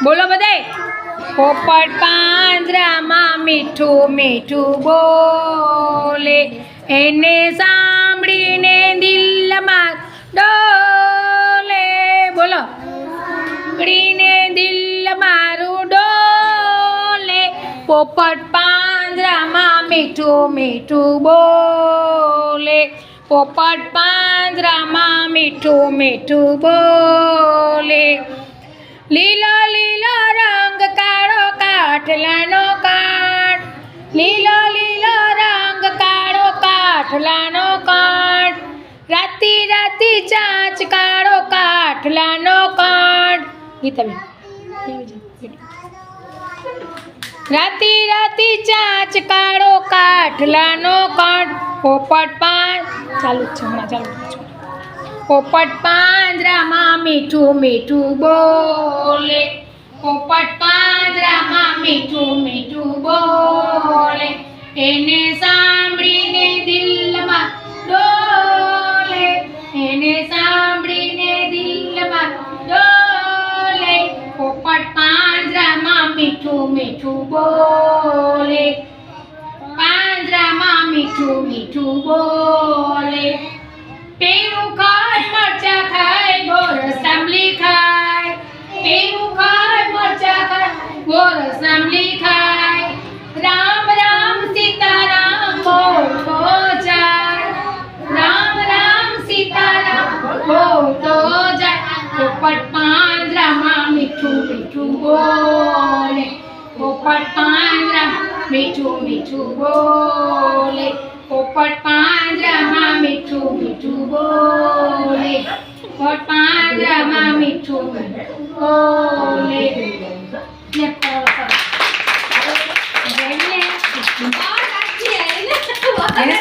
બોલો બધાય. પોપટ પાંજરામાં મીઠું મીઠું બોલે, એને સાંભળીને દિલમાં ડોલે. બોલો. સાંભળીને દિલ મારું ડોલે, પોપટ પાંજરામાં મીઠું મીઠું બોલે, પોપટ પાંજરામાં મીઠું મીઠું બોલે. લીલો લીલો રંગ કાળો કાઠલાનો કાઠ, લીલો લીલો રંગ કાળો કાઠલાનો કાઠ, રાતી રાતી ચાંચ કાળો કાઠલાનો કાઠ. ગીતાબેન રાતી રાતી ચાંચ કાળો કાઠલાનો કાઠ. પોપટ ચાલુ જ છે હમણાં ચાલુ છે. પોપટ પાંજરામાં મીઠું મીઠું બોલે, પોપટ પાંજરામાં મીઠું મીઠું બોલે, એને સાંભળીને દિલમાં ડોલે, એને સાંભળીને દિલમાં ડોલે, પોપટ પાંજરામાં મીઠું મીઠું બોલે, પાંજરામાં મીઠું મીઠું બોલે. પેલું ખાય મરચા ખાય, ગોરસ આંબલી ખાય, પેલું ખાય મરચા ખાય, ગોરસ આંબલી ખાય. રામ રામ સીતારામ બોલતો જાય, રામ રામ સીતારામ બોલતો જાય. પોપટ પાંજરામાં મીઠું મીઠું બોલે, પોપટ પાંજરામાં મીઠું મીઠું બોલે, પોપટ પાંજરામાં મીઠું મીઠું બોલે, પોપટ પાંજરામાં મીઠું મીઠું બોલે. ને